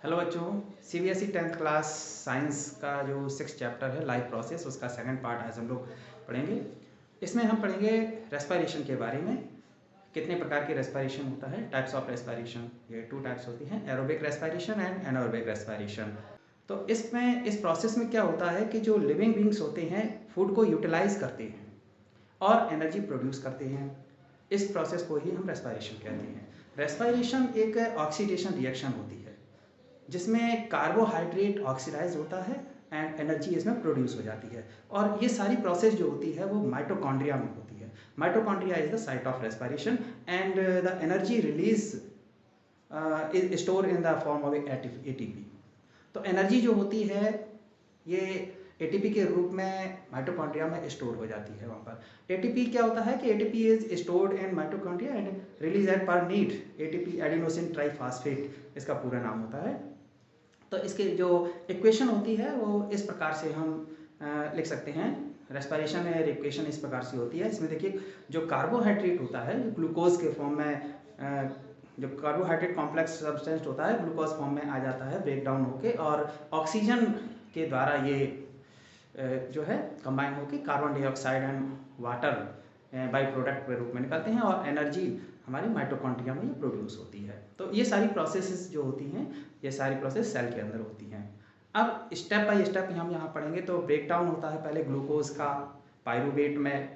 Hello बच्चों, CBSE 10th class science का जो 6 चैप्टर है लाइफ प्रोसेस, उसका सेकंड पार्ट आज हम लोग पढ़ेंगे। इसमें हम पढ़ेंगे रेस्पिरेशन के बारे में। कितने प्रकार की रेस्पिरेशन होता है, टाइप्स ऑफ रेस्पिरेशन। ये 2 टाइप्स होती हैं, aerobic respiration and anaerobic respiration. तो इस प्रोसेस में क्या होता है कि जो लिविंग बींग्स होते हैं फूड को यूटिलाइज करते हैं और एनर्जी प्रोड्यूस करते हैं। इस प्रोसेस को ही हम रेस्पिरेशन कहते हैं। रेस्पिरेशन एक ऑक्सीडेशन रिएक्शन होती है जिसमें कार्बोहाइड्रेट ऑक्सीडाइज होता है एंड एनर्जी इसमें प्रोड्यूस हो जाती है। और ये सारी प्रोसेस जो होती है वो माइटोकॉन्ड्रिया में होती है। Mitochondria is the site of respiration and the energy release is store in the form of ATP. तो एनर्जी जो होती है ये एटीपी के रूप में माइटोकॉन्ड्रिया में स्टोर हो जाती है। वहाँ पर एटीपी क्या होता है कि ATP is stored in mitochondria and release at पर नीड एटीपी एडिनोसिन ट्राइफॉस्फेट, इसका पूरा नाम होता है। तो इसके जो इक्वेशन होती है वो इस प्रकार से हम लिख सकते हैं। रेस्पिरेशन में इक्वेशन इस प्रकार से होती है। इसमें देखिए जो कार्बोहाइड्रेट होता है जो ग्लूकोज के फॉर्म में जो कार्बोहाइड्रेट कॉम्प्लेक्स सब्सटेंस होता है ग्लूकोज फॉर्म में आ जाता है ब्रेक डाउन होके, और ऑक्सीजन के द्वारा ये जो है कंबाइन होके carbon dioxide and water by product के रूप में निकलते हैं और एनर्जी हमारे माइटोकॉन्ड्रिया में ये प्रोड्यूस होती है। तो ये सारी प्रोसेसेस जो होती हैं ये सारी प्रोसेस सेल के अंदर होती हैं। अब स्टेप बाय स्टेप हम यहाँ पढ़ेंगे। तो ब्रेक डाउन होता है पहले ग्लूकोज का पायरूवेट में।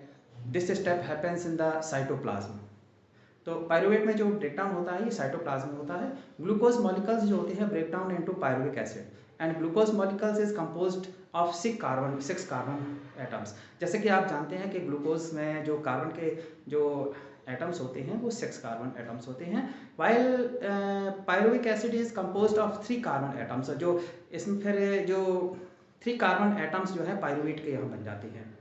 This step happens in the cytoplasm. तो पायरूवेट में जो ब्रेक डाउन होता है ये साइटोप्लाज्म में होता है। ग्लूकोज मॉलिक्यूल्स जो होते हैं break down into pyruvic acid and glucose molecules is composed of 6 carbon atoms. जैसे कि आप जानते हैं कि ग्लूकोज में जो कार्बन के जो एटम्स होते हैं वो 6 कार्बन एटम्स होते हैं, while pyruvic acid is composed of 3 carbon atoms. जो इसमें फिर जो 3 कार्बन एटम्स जो है पायरूवेट के यहाँ बन जाते हैं।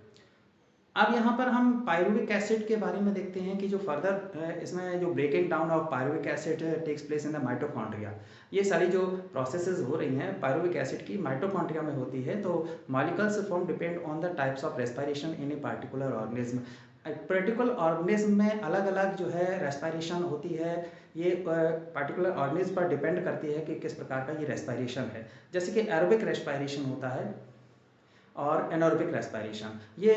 अब यहाँ पर हम पायरूविक एसिड के बारे में देखते हैं कि जो फर्दर इसमें जो breaking down of pyruvic acid takes place in the mitochondria. ये सारी जो प्रोसेसेस हो रही हैं पायरूविक एसिड की माइटोकॉन्ड्रिया में होती है। तो molecules form depend on the types of respiration in a particular organism. Particular organism में अलग अलग जो है रेस्पिरेशन होती है। ये पर्टिकुलर ऑर्गेनिज्म पर डिपेंड करती है कि किस प्रकार का ये रेस्पिरेशन है। जैसे कि एरोबिक रेस्पिरेशन होता है और एनारोबिक रेस्पिरेशन, ये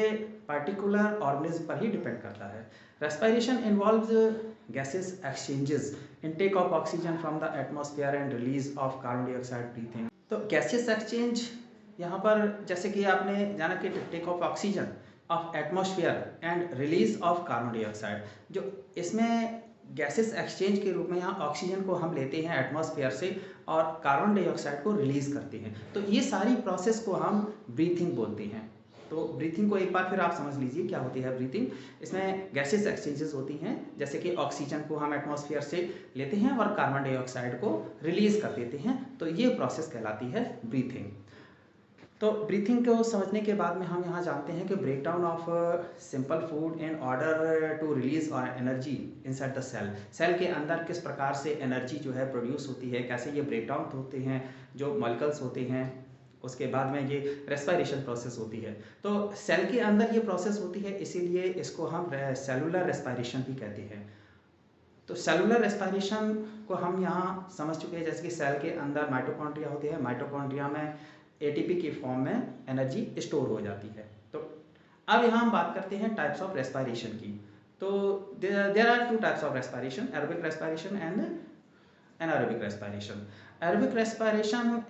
पार्टिकुलर ऑर्गेनिज्म पर ही डिपेंड करता है। Respiration involves gases exchanges, intake of oxygen from the atmosphere and release of carbon dioxide breathing. तो गैसेस एक्सचेंज यहाँ पर जैसे कि आपने जाना कि take off oxygen of atmosphere and release of carbon dioxide, जो इसमें गैसेस एक्सचेंज के रूप में यहाँ ऑक्सीजन को हम लेते हैं एटमॉस्फेयर से और कार्बन डाइऑक्साइड को रिलीज करते हैं। तो ये सारी प्रोसेस को हम ब्रीथिंग बोलते हैं। तो ब्रीथिंग को एक बार फिर आप समझ लीजिए क्या होती है ब्रीथिंग। इसमें गैसेस एक्सचेंजेस होती हैं, जैसे कि ऑक्सीजन को हम एटमॉस्फेयर से लेते हैं और कार्बन डाइऑक्साइड को रिलीज कर देते हैं। तो ये प्रोसेस कहलाती है ब्रीथिंग। तो ब्रीथिंग को समझने के बाद में हम यहाँ जानते हैं कि break down of simple food in order to release our energy inside the cell. Cell के अंदर किस प्रकार से एनर्जी जो है प्रोड्यूस होती है, कैसे ये ब्रेक डाउन होते हैं जो मॉलिक्यूल्स होते हैं, उसके बाद में ये रेस्पिरेशन प्रोसेस होती है। तो सेल के अंदर ये प्रोसेस होती है, इसीलिए इसको हम सेलुलर रेस्पिरेशन भी कहते हैं। तो सेलुलर रेस्पिरेशन को हम यहाँ समझ चुके हैं। जैसे कि सेल के अंदर माइटोकॉन्ड्रिया होती है, माइटोकॉन्ड्रिया में एटीपी की फॉर्म में एनर्जी स्टोर हो जाती है। तो अब यहाँ हम बात करते हैं टाइप्स ऑफ रेस्पिरेशन की। तो there are 2 types of respiration, aerobic respiration and anaerobic respiration. Aerobic respiration,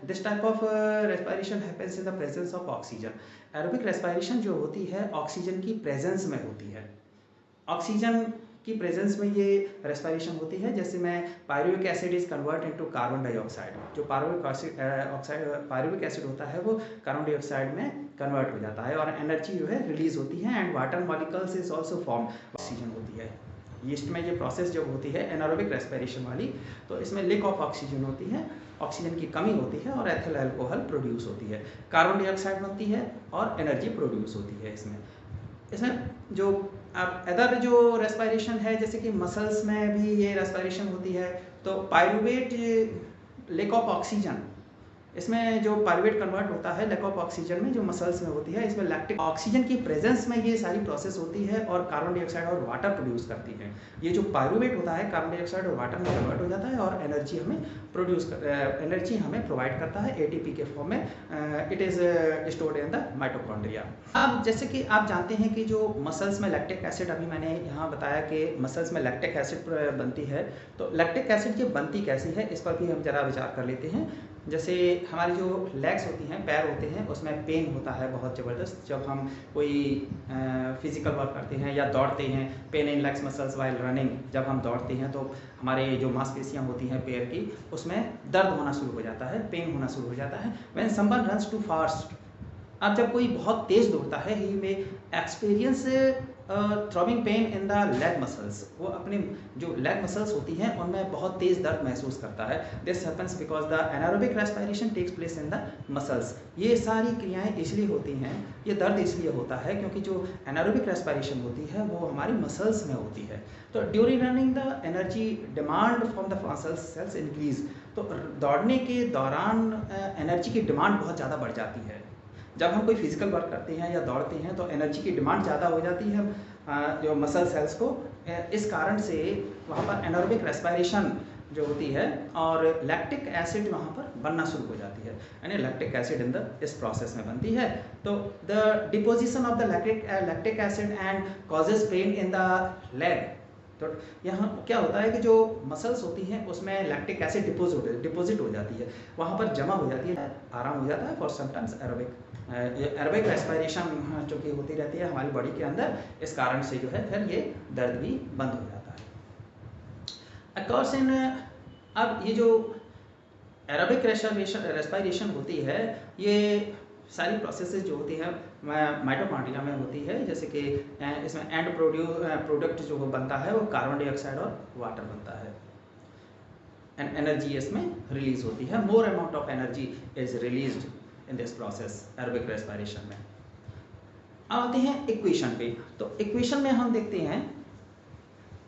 this type of respiration happens in the presence of oxygen. Aerobic respiration जो होती है ऑक्सीजन की प्रेजेंस में होती है। ऑक्सीजन की प्रेजेंस में ये रेस्पिरेशन होती है। जैसे में pyruvic acid is convert into carbon dioxide. जो पायरूविक एसिड होता है वो कार्बन डाइऑक्साइड में कन्वर्ट हो जाता है और एनर्जी जो है रिलीज होती है and water molecules is also form. Oxygen होती है यीस्ट में। ये प्रोसेस जब होती है एनारोबिक रेस्पिरेशन वाली, तो इसमें लेक ऑफ ऑक्सीजन होती है, ऑक्सीजन की कमी होती है और एथिल अल्कोहल प्रोड्यूस होती है, कार्बन डाइऑक्साइड बनती है और एनर्जी प्रोड्यूस होती है। इसमें जो अब अदर जो रेस्पिरेशन है जैसे कि मसल्स में भी ये रेस्पिरेशन होती है। तो पायरूवेट लेक ऑफ ऑक्सीजन इसमें जो पायरुवेट कन्वर्ट होता है लैक ऑफ ऑक्सीजन में जो मसल्स में होती है, इसमें लैक्टिक ऑक्सीजन की प्रेजेंस में ये सारी प्रोसेस होती है और कार्बन डाइऑक्साइड और वाटर प्रोड्यूस करती है। ये जो पायरुवेट होता है कार्बन डाइऑक्साइड और वाटर में कन्वर्ट हो जाता है और एनर्जी हमें प्रोवाइड करता है एटीपी के फॉर्म में। It is stored in the mitochondria. अब जैसे कि आप जानते हैं कि जो मसल्स में लैक्टिक एसिड, अभी मैंने यहाँ बताया कि मसल्स में लैक्टिक एसिड बनती है, तो लैक्टिक एसिड की बनती कैसी है इस पर भी हम जरा विचार कर लेते हैं। जैसे हमारी जो लेग्स होती हैं, पैर होते हैं, उसमें पेन होता है बहुत ज़बरदस्त जब हम कोई फिजिकल वर्क करते हैं या दौड़ते हैं। Pain in legs muscles while running, जब हम दौड़ते हैं तो हमारे जो मांसपेशियां होती हैं पैर की, उसमें दर्द होना शुरू हो जाता है, पेन होना शुरू हो जाता है। When someone runs too fast, अब जब कोई बहुत तेज़ दौड़ता है, he may experience throbbing pain in the leg muscles, वो अपने जो लेग मसल्स होती हैं उनमें बहुत तेज़ दर्द महसूस करता है। This happens because the anaerobic respiration takes place in the muscles. ये सारी क्रियाएं इसलिए होती हैं, ये दर्द इसलिए होता है क्योंकि जो एनारोबिक रेस्पिरेशन होती है वो हमारी मसल्स में होती है। तो during running the energy demand from the muscle cells increase, तो दौड़ने के दौरान एनर्जी की डिमांड बहुत ज़्यादा बढ़ जाती है। जब हम कोई फिजिकल वर्क करते हैं या दौड़ते हैं तो एनर्जी की डिमांड ज़्यादा हो जाती है जो मसल सेल्स को। इस कारण से वहाँ पर एनारोबिक रेस्पिरेशन जो होती है और लैक्टिक एसिड वहाँ पर बनना शुरू हो जाती है, यानी लैक्टिक एसिड इस प्रोसेस में बनती है। तो the deposition of the lactic acid and causes pen in the leg. तो यहाँ क्या होता है कि जो मसल्स होती हैं उसमें लैक्टिक एसिड डिपोजिट हो जाती है, वहाँ पर जमा हो जाती है, आराम हो जाता है फॉर समटाइम्स एरोबिक रेस्पिरेशन जो कि होती रहती है हमारी बॉडी के अंदर। इस कारण से जो है फिर ये दर्द भी बंद हो जाता है। ऑफकोर्स अब ये जो एरोबिक रेस्पिरेशन होती है, ये सारी प्रोसेसेस जो होती है माइटोकॉन्ड्रिया में होती है। जैसे कि इसमें एंड प्रोडक्ट जो बनता है वो कार्बन डाइऑक्साइड और वाटर बनता है एंड एनर्जी इसमें रिलीज होती है। More amount of energy is released in this process aerobic respiration में। अब आते हैं इक्वेशन पे। तो इक्वेशन में हम देखते हैं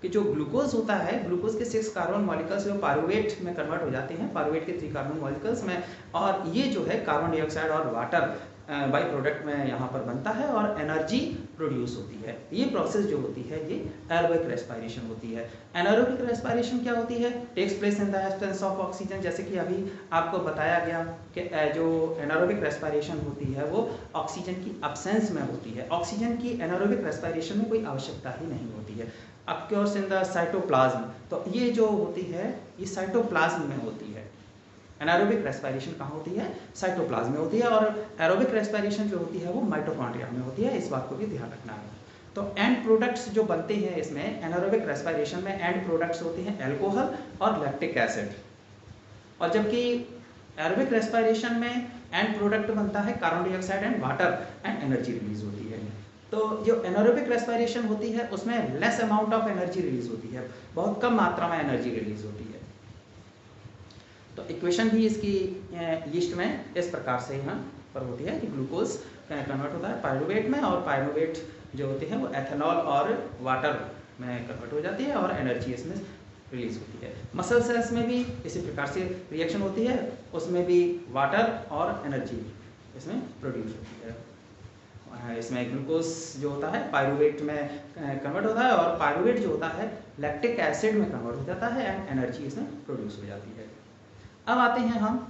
कि जो ग्लूकोज होता है, ग्लूकोज के 6 कार्बन मॉलिक्यूल्स जो पायरुवेट में कन्वर्ट हो जाते हैं, पायरुवेट के 3 कार्बन मॉलिक्यूल्स में, और ये जो है कार्बन डाइऑक्साइड और वाटर बाई प्रोडक्ट में यहाँ पर बनता है और एनर्जी प्रोड्यूस होती है। ये प्रोसेस जो होती है ये एरोबिक रेस्पिरेशन होती है। एनारोबिक रेस्पिरेशन क्या होती है? Takes place in the absence of oxygen. जैसे कि अभी आपको बताया गया कि जो एनारोबिक रेस्पिरेशन होती है वो ऑक्सीजन की एब्सेंस में होती है। ऑक्सीजन की एनारोबिक रेस्पिरेशन में कोई आवश्यकता ही नहीं होती है। ऑफकोर्स इन द साइटोप्लाज्म, तो ये जो होती है ये साइटोप्लाज्म में होती है। एनारोबिक रेस्पिरेशन कहाँ होती है? साइटोप्लाज्म में होती है। और एरोबिक रेस्पिरेशन जो होती है वो माइटोकॉन्ड्रिया में होती है। इस बात को भी ध्यान रखना है। तो एंड प्रोडक्ट्स जो बनते हैं इसमें एनारोबिक रेस्पिरेशन में, एंड प्रोडक्ट्स होते हैं अल्कोहल और लैक्टिक एसिड। और जबकि एरोबिक रेस्पिरेशन में एंड प्रोडक्ट बनता है carbon dioxide and water and energy release होती है। तो जो एनारोबिक रेस्पिरेशन होती है उसमें less amount of energy release होती है, बहुत कम मात्रा में एनर्जी रिलीज होती है। तो इक्वेशन भी इसकी लिस्ट में इस प्रकार से यहाँ पर होती है कि ग्लूकोज कन्वर्ट होता है पायरुवेट में, और पायरुवेट जो होते हैं वो एथेनॉल और वाटर में कन्वर्ट हो जाती है और एनर्जी इसमें रिलीज होती है। मसल सेल्स में भी इसी प्रकार से रिएक्शन होती है, उसमें भी वाटर और एनर्जी इसमें प्रोड्यूस होती है। इसमें ग्लूकोज जो होता है पायरुवेट में कन्वर्ट होता है और पायरुवेट जो होता है लैक्टिक एसिड में कन्वर्ट हो जाता है एंड एनर्जी इसमें प्रोड्यूस हो जाती है। अब आते हैं हम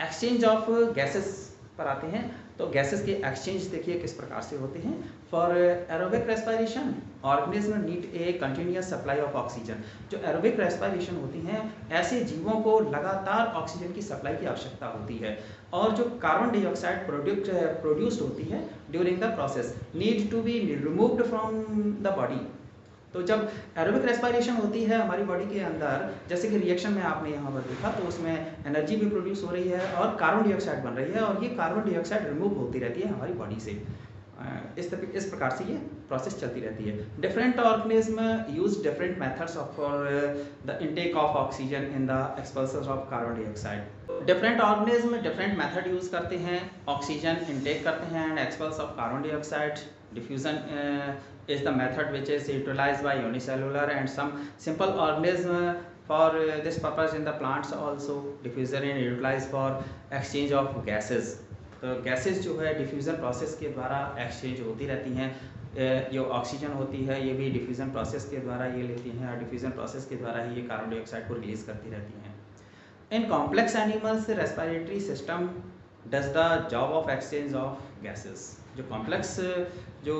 एक्सचेंज ऑफ गैसेस पर आते हैं। तो गैसेस के एक्सचेंज देखिए किस प्रकार से होते हैं। For aerobic respiration organism need a continuous supply of oxygen. जो एरोबिक रेस्पिरेशन होती हैं ऐसे जीवों को लगातार ऑक्सीजन की सप्लाई की आवश्यकता होती है, और जो कार्बन डाइऑक्साइड प्रोड्यूस्ड होती है during the process need to be removed from the body. तो जब एरोबिक रेस्पिरेशन होती है हमारी बॉडी के अंदर, जैसे कि रिएक्शन में आपने यहाँ पर देखा, तो उसमें एनर्जी भी प्रोड्यूस हो रही है और कार्बन डाइऑक्साइड बन रही है, और ये कार्बन डाइऑक्साइड रिमूव होती रहती है हमारी बॉडी से। इस प्रकार से ये प्रोसेस चलती रहती है। Different organism use different methods for the intake of oxygen in the expulsion of carbon dioxide. Different organism different method use करते हैं, ऑक्सीजन इनटेक करते हैं and XPulse of carbon dioxide Diffusion is the method which is utilized by unicellular and some simple organism for this purpose in the plants also. Diffusion is utilized for exchange of gases. तो gases जो है diffusion process के द्वारा exchange होती रहती हैं। जो oxygen होती है ये भी डिफ्यूज़न प्रोसेस के द्वारा ये लेती हैं और डिफ्यूज़न प्रोसेस के द्वारा ही ये कार्बन डाइऑक्साइड को रिलीज़ करती रहती हैं। In complex animals respiratory system does the job of exchange of gases. जो कॉम्प्लेक्स जो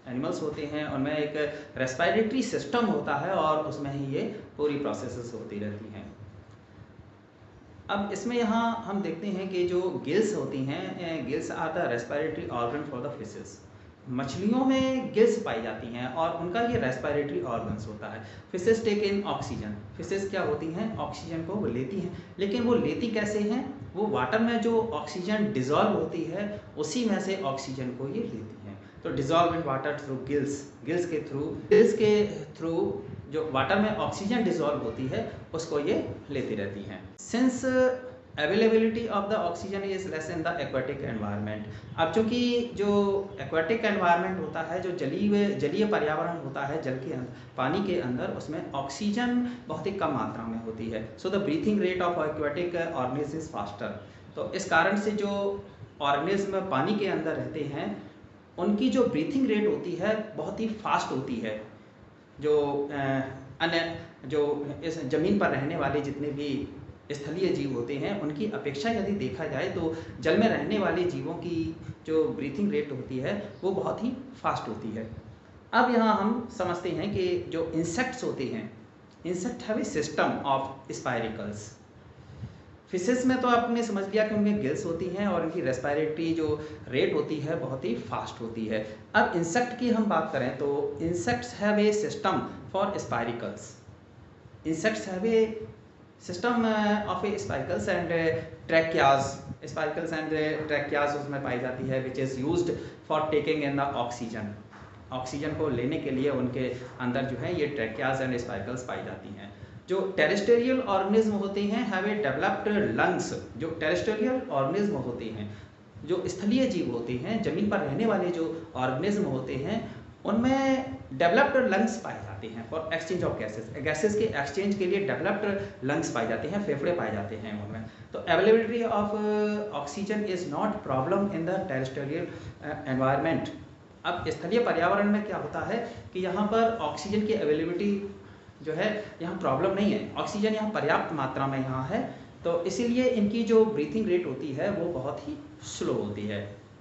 एनिमल्स होते हैं उनमें एक रेस्पिरेटरी सिस्टम होता है और उसमें ही ये पूरी प्रोसेसेस होती रहती हैं। अब इसमें यहाँ हम देखते हैं कि जो गिल्स होती हैं, gills are the respiratory organ for the fishes. मछलियों में गिल्स पाई जाती हैं और उनका ये रेस्पिरेटरी ऑर्गन्स होता है। फिशेस टेक इन ऑक्सीजन। फिशेस क्या होती हैं, ऑक्सीजन को वो लेती हैं, लेकिन वो लेती कैसे हैं, वो वाटर में जो ऑक्सीजन डिजॉल्व होती है उसी में से ऑक्सीजन को ये लेती हैं। तो dissolve in water through gills, gills के थ्रू जो वाटर में ऑक्सीजन डिजॉल्व होती है उसको ये लेती रहती हैं। Since availability of the oxygen is less in the aquatic environment. अब चूँकि जो एक्वाटिक एनवायरनमेंट होता है, जो जलीय पर्यावरण होता है जल के अंदर, पानी के अंदर, उसमें ऑक्सीजन बहुत ही कम मात्रा में होती है। So the breathing rate of aquatic organism is faster. तो इस कारण से जो ऑर्गेनिज्म पानी के अंदर रहते हैं उनकी जो ब्रीथिंग रेट होती है बहुत ही फास्ट होती है। जो अन्य जो इस ज़मीन पर रहने वाले जितने भी स्थलीय जीव होते हैं उनकी अपेक्षा यदि देखा जाए तो जल में रहने वाले जीवों की जो ब्रीथिंग रेट होती है वो बहुत ही फास्ट होती है। अब यहाँ हम समझते हैं कि जो इंसेक्ट्स होते हैं, insect have a system of spiracles. Fishes में तो आपने समझ लिया कि उनमें गिल्स होती हैं और उनकी रेस्पिरेटरी जो रेट होती है बहुत ही फास्ट होती है। अब इंसेक्ट की हम बात करें तो insects have a system for spiracles. Insects have a system of a spiracles and tracheae. Spiracles and tracheae उसमें पाई जाती है which is used for taking in the oxygen. Oxygen को लेने के लिए उनके अंदर जो है ये ट्रैकियाज एंड स्पाइरिकल्स पाई जाती हैं। जो टेरेस्ट्रियल ऑर्गेनिज्म होते हैं हैव ए डेवलप्ड लंग्स। जो टेरेस्ट्रियल ऑर्गेनिज्म होते हैं, जो स्थलीय जीव होते हैं, जमीन पर रहने वाले जो ऑर्गेनिज्म होते हैं उनमें डेवलप्ड लंग्स पाए जाते हैं for exchange of gases. Gases के एक्सचेंज के लिए डेवलप्ड लंग्स पाए जाते हैं, फेफड़े पाए जाते हैं उनमें। तो availability of oxygen is not problem in the terrestrial environment. अब स्थलीय पर्यावरण में क्या होता है कि यहाँ पर ऑक्सीजन की अवेलेबिलिटी जो है यहाँ प्रॉब्लम नहीं है, ऑक्सीजन यहाँ पर्याप्त मात्रा में यहाँ है। तो इसीलिए इनकी जो ब्रीथिंग रेट होती है वो बहुत ही स्लो होती है।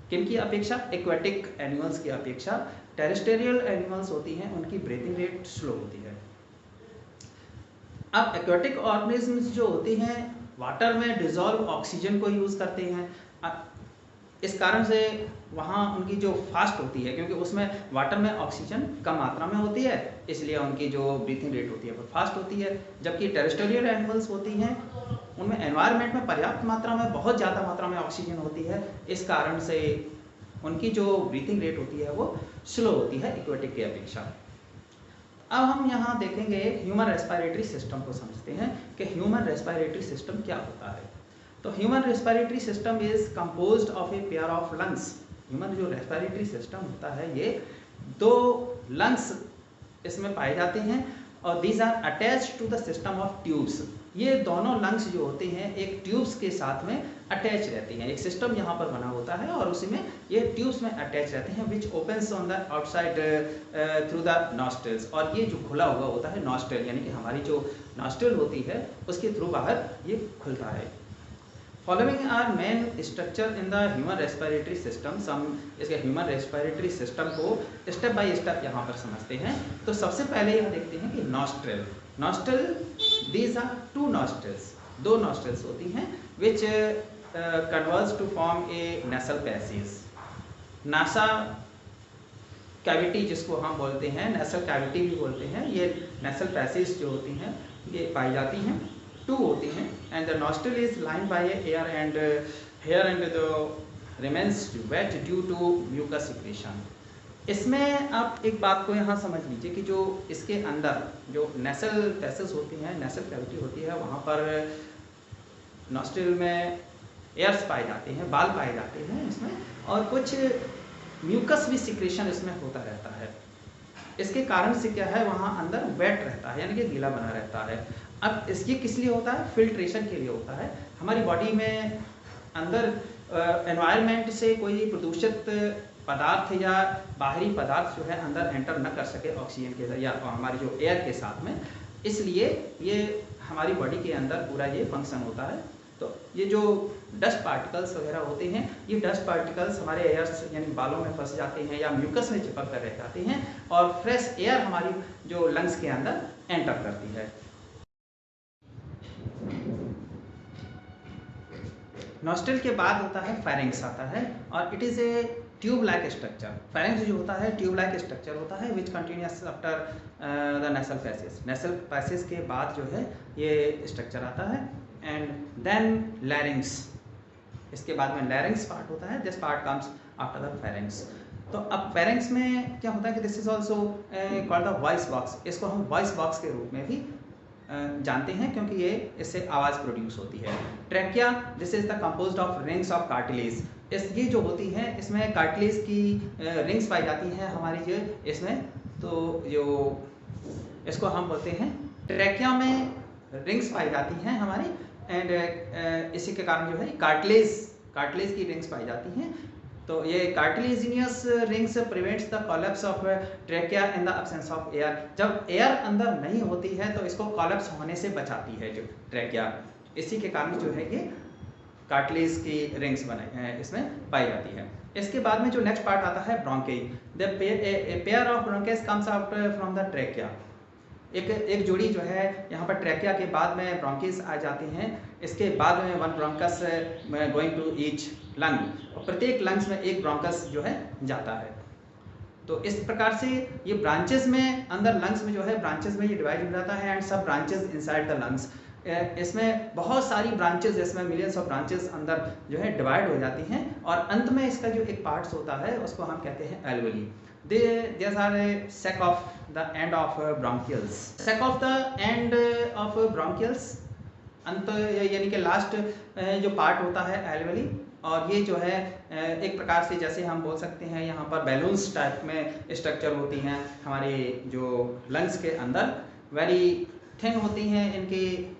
किनकी अपेक्षा, एक्वेटिक एनिमल्स की अपेक्षा टेरेस्ट्रियल एनिमल्स होती हैं उनकी ब्रीथिंग रेट स्लो होती है। अब एक्वेटिक ऑर्गेनिजम्स जो होते हैं वाटर में डिजॉल्व ऑक्सीजन को यूज़ करते हैं। इस कारण से वहाँ उनकी जो फास्ट होती है, क्योंकि उसमें वाटर में ऑक्सीजन कम मात्रा में होती है, इसलिए उनकी जो ब्रीथिंग रेट होती है वो फास्ट होती है। जबकि टेरेस्ट्रियल एनिमल्स होती हैं उनमें एनवायरनमेंट में पर्याप्त मात्रा में, बहुत ज़्यादा मात्रा में ऑक्सीजन होती है, इस कारण से उनकी जो ब्रीथिंग रेट होती है वो स्लो होती है एक्वेटिक की अपेक्षा। अब हम यहाँ देखेंगे ह्यूमन रेस्पिरेटरी सिस्टम को समझते हैं कि ह्यूमन रेस्पिरेटरी सिस्टम क्या होता है। तो human respiratory system is composed of a pair of lungs. Human जो रेस्पिरेटरी सिस्टम होता है ये 2 लंग्स इसमें पाए जाते हैं और these are attached to the system of tubes. ये दोनों लंग्स जो होते हैं एक ट्यूब्स के साथ में अटैच रहते हैं। एक सिस्टम यहाँ पर बना होता है और उसी में ये ट्यूब्स में अटैच रहते हैं विच opens on the outside through the nostrils. और ये जो खुला हुआ होता है नॉस्ट्रल, यानी कि हमारी जो नॉस्ट्रल होती है उसके थ्रू बाहर ये खुलता है। Following are main structure in the human respiratory system. हम इसके ह्यूमन रेस्पिरेटरी सिस्टम को स्टेप बाय स्टेप यहाँ पर समझते हैं। तो सबसे पहले यह देखते हैं कि nostril. Nostril, these are 2 nostrils, 2 nostrils होती हैं which converge to form a nasal passage. Nasal cavity जिसको हम बोलते हैं, नेसल कैविटी भी बोलते हैं, ये नेसल पैसेज जो होती हैं ये पाई जाती हैं, 2 होती हैं। And the nostril is lined by air and hair and the remains wet due to mucus secretion. इसमें आप एक बात को यहाँ समझ लीजिए कि जो इसके अंदर जो नेसल पैसेज होती हैं, नेसल कैविटी होती है, वहाँ पर नॉस्ट्रल में एयर्स पाए जाते हैं, बाल पाए जाते हैं इसमें, और कुछ म्यूकस भी सिक्रेशन इसमें होता रहता है। इसके कारण से क्या है, वहाँ अंदर वेट रहता है, यानी कि गीला बना रहता है। अब इसकी किस लिए होता है, फिल्ट्रेशन के लिए होता है। हमारी बॉडी में अंदर एनवायरनमेंट से कोई प्रदूषित पदार्थ या बाहरी पदार्थ जो है अंदर एंटर न कर सके ऑक्सीजन के या हमारी जो एयर के साथ में, इसलिए ये हमारी बॉडी के अंदर पूरा ये फंक्शन होता है। तो ये जो डस्ट पार्टिकल्स वगैरह होते हैं, ये डस्ट पार्टिकल्स हमारे एयर्स यानी बालों में फंस जाते हैं या म्यूकस में चिपक कर रह जाते हैं और फ्रेश एयर हमारी जो लंग्स के अंदर एंटर करती है। नॉस्ट्रल के बाद होता है फेरिंग्स आता है और it is a tube like structure. Pharynx जो होता है ट्यूब लाइक स्ट्रक्चर होता है which continues after the nasal passage. Nasal passage के बाद जो है ये स्ट्रक्चर आता है एंड देन लैरिंग्स। इसके बाद में लैरिंग्स पार्ट होता है, this part comes after the pharynx. तो अब फेरिंग्स में क्या होता है कि this is also called the voice box. इसको हम वॉइस बॉक्स के रूप में भी जानते हैं क्योंकि ये इससे आवाज़ प्रोड्यूस होती है। Trachea, this is the composed of rings of cartilage. ये जो होती हैं इसमें कार्टिलेज की रिंग्स पाई जाती हैं हमारी जो इसमें, तो जो इसको हम बोलते हैं ट्रैकिया में रिंग्स पाई जाती हैं हमारी एंड इसी के कारण जो है कार्टिलेज की रिंग्स पाई जाती हैं। तो ये cartilaginous rings prevents the collapse of trachea in the absence of air. जब एयर अंदर नहीं होती है तो इसको कोलैप्स होने से बचाती है जो ट्रैकिया। इसी के कारण जो है ये कार्टिलेज की रिंग्स बने इसमें पाई जाती है। इसके बाद में जो नेक्स्ट पार्ट आता है bronchi. The pair of ब्रोंकेस comes out from the trachea. एक जोड़ी जो है यहाँ पर ट्रैकिया के बाद में ब्रोंकीज आ जाती हैं। इसके बाद में one bronchus going to each lung, और प्रत्येक लंग्स में एक ब्रोंकस जो है जाता है। तो इस प्रकार से ये ब्रांचेस में अंदर लंग्स में जो है ब्रांचेस में ये डिवाइड हो जाता है एंड सब ब्रांचेस इनसाइड द लंग्स। इसमें बहुत सारी ब्रांचेस, इसमें मिलियंस ऑफ ब्रांचेस अंदर जो है डिवाइड हो जाती हैं और अंत में इसका जो एक पार्ट्स होता है उसको हम कहते हैं alveoli. These are a sac of the end of bronchioles. Sac of the end of bronchioles, अंत यानी कि लास्ट जो पार्ट होता है एल्वेली। और ये जो है एक प्रकार से जैसे हम बोल सकते हैं यहाँ पर बैलून्स टाइप में स्ट्रक्चर होती हैं हमारे जो लंग्स के अंदर, वेरी थिन होती हैं इनकी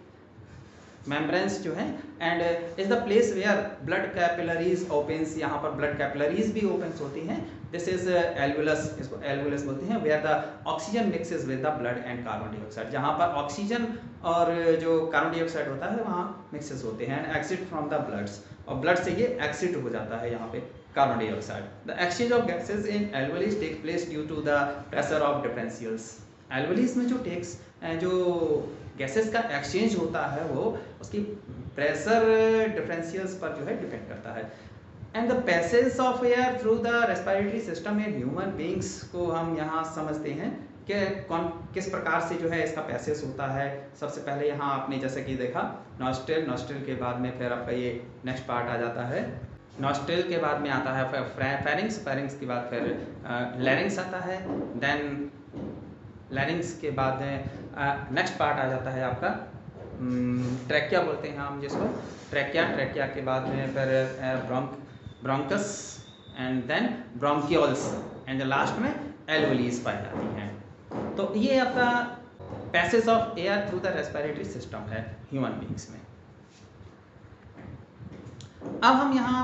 मेम्ब्रेन्स जो है and is the place where blood capillaries opens. यहाँ पर ब्लड कैपिलरीज भी ओपन्स होती हैं। दिस इज एल्वुलस, इसको एल्वुलस बोलते हैं। Where the oxygen mixes with the blood and carbon dioxide, जहाँ पर ऑक्सीजन और जो कार्बन डाइऑक्साइड होता है वहाँ मिक्सेस होते हैं and exit from the bloods, और ब्लड से ये एक्सिट हो जाता है यहाँ पे carbon dioxide. The exchange of gases in alveoli take place due to the pressure of differentials. Alveoli में जो गैसेस का एक्सचेंज होता है वो उसकी प्रेशर डिफरेंशियल्स पर जो है डिपेंड करता है। And the passage of air through the respiratory system in human beings को हम यहाँ समझते हैं कि किस प्रकार से जो है इसका पैसेज होता है। सबसे पहले यहाँ आपने जैसे कि देखा नॉस्ट्रल, नॉस्ट्रल के बाद में फिर आपका ये नेक्स्ट पार्ट आ जाता है। नॉस्ट्रल के बाद में आता है फेरिंग्स, फेरिंग्स के बाद फिर लैरिंग्स आता है, देन लैरिंग्स के बाद नेक्स्ट पार्ट आ जाता है आपका ट्रैकिया बोलते हैं हम जिसको, ट्रैकिया। ट्रैकिया के बाद में फिर bronchus and then bronchioles and last में एल्वुलीज पाई जाती हैं। तो ये आपका passage of air through the respiratory system है ह्यूमन बींग्स में। अब हम यहाँ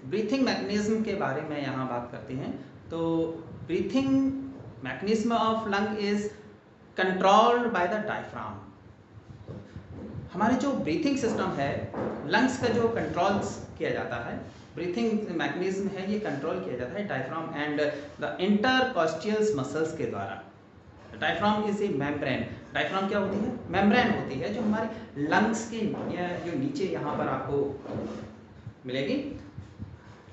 ब्रीथिंग मैकेनिज्म के बारे में यहाँ बात करते हैं। तो breathing mechanism of lung is controlled by the diaphragm. हमारे जो ब्रीथिंग सिस्टम है लंग्स का जो कंट्रोल किया जाता है, ब्रीथिंग मैकेनिज्म है ये कंट्रोल किया जाता है डायफ्राम एंड द इंटरकॉस्टियल मसल्स के द्वारा। Diaphragm is a membrane. Diaphragm क्या होती है? मेम्ब्रेन होती है जो हमारे लंग्स के जो नीचे यहाँ पर आपको मिलेगी,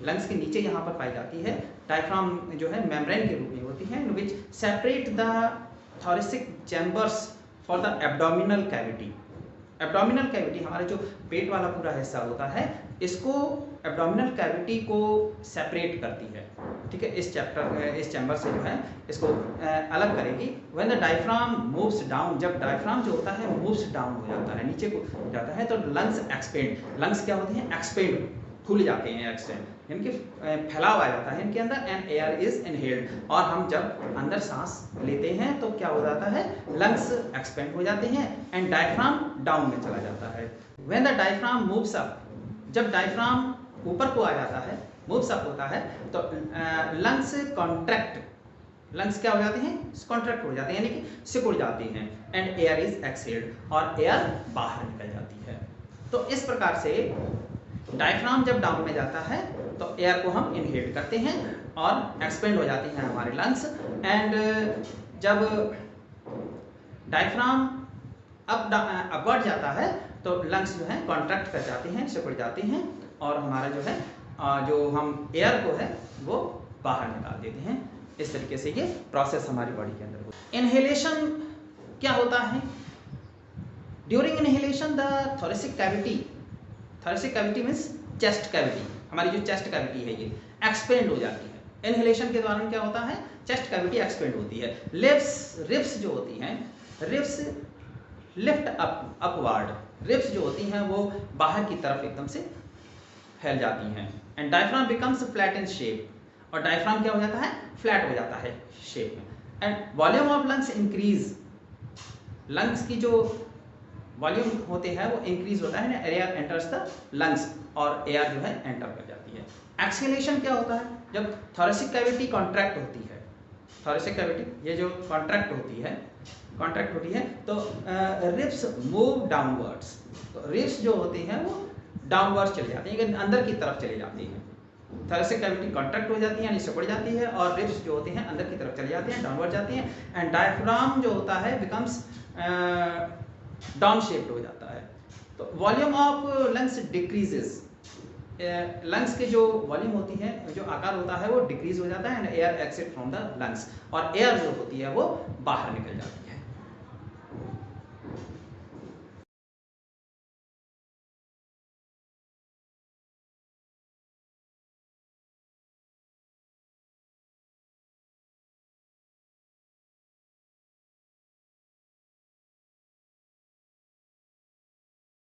लंग्स के नीचे यहाँ पर पाई जाती है। डायफ्राम जो है मेम्ब्रेन के रूप में होती है विच separate the thoracic chambers for the abdominal cavity. Abdominal cavity हमारे जो पेट वाला पूरा हिस्सा होता है इसको एब्डोमिनल कैविटी को सेपरेट करती है, ठीक है। इस चैम्बर से जो है इसको अलग करेगी। When the diaphragm moves down, जब डायफ्राम जो होता है मूव्स डाउन हो जाता है, नीचे को जाता है, तो लंग्स एक्सपेंड। लंग्स क्या होती हैं? एक्सपेंड फूल जाते हैं, एक्सटेंड यानी कि फैलाव आ जाता है इनके अंदर, एंड एयर इज इनहेल्ड। और हम जब अंदर सांस लेते हैं तो क्या हो जाता है, लंग्स एक्सपेंड हो जाते हैं एंड डायफ्राम डाउन में चला जाता है। When the diaphragm moves up, जब डायफ्राम ऊपर को आ जाता है, मूव्स अप होता है, तो लंग्स कॉन्ट्रैक्ट, लंग्स क्या हो जाते हैं, कॉन्ट्रैक्ट हो जाते हैं यानी कि सिकुड़ जाते हैं, एंड एयर इज एक्सहेल्ड, और एयर बाहर निकल जाती है। तो इस प्रकार से डायफ्राम जब डाउन में जाता है तो एयर को हम इनहेल करते हैं और एक्सपेंड हो जाती हैं हमारे लंग्स, एंड जब डायफ्राम अपवर्ड जाता है तो लंग्स जो है कॉन्ट्रैक्ट कर जाते हैं, सिकुड़ जाते हैं, और हमारा जो है जो हम एयर को है वो बाहर निकाल देते हैं। इस तरीके से ये प्रोसेस हमारी बॉडी के अंदर होता है। इनहेलेशन क्या होता है, during inhalation the thoracic cavity, thoracic cavity means chest cavity, हमारी जो चेस्ट कैविटी है ये एक्सपेंड हो जाती है। इनहेलेशन के दौरान क्या होता है, चेस्ट कैविटी एक्सपेंड होती है। रिब्स जो होती हैं, रिब्स लिफ्ट अपवर्ड, रिब्स जो होती हैं वो बाहर की तरफ एकदम से फैल जाती हैं, and diaphragm becomes flat in shape, और डायफ्राम क्या हो जाता है, फ्लैट हो जाता है शेप में, and volume of lungs increase, lungs की जो वॉल्यूम होते हैं वो इंक्रीज होता है, एयर एंटर्स द लंग्स, और एयर जो है एंटर कर जाती है। एक्सहेलेशन क्या होता है, जब थोरेसिक कैविटी कॉन्ट्रैक्ट होती है, थोरेसिक कैविटी ये जो कॉन्ट्रैक्ट होती है तो रिब्स मूव डाउनवर्ड्स, तो रिब्स जो होती हैं वो डाउनवर्ड्स चले जाती हैं, अंदर की तरफ चली जाती हैं। थोरेसिक कैविटी कॉन्ट्रैक्ट हो जाती है यानी सिकुड़ जाती है, और रिब्स जो होते हैं अंदर की तरफ चली जाती हैं, डाउनवर्ड जाती हैं, एंड डायफ्राम जो होता है बिकम्स डाउन शेप्ड हो जाता है। तो volume of lungs decreases, lungs के जो वॉल्यूम होती है, जो आकार होता है वो डिक्रीज हो जाता है, and air exit from the lungs, और एयर जो होती है वो बाहर निकल जाती है।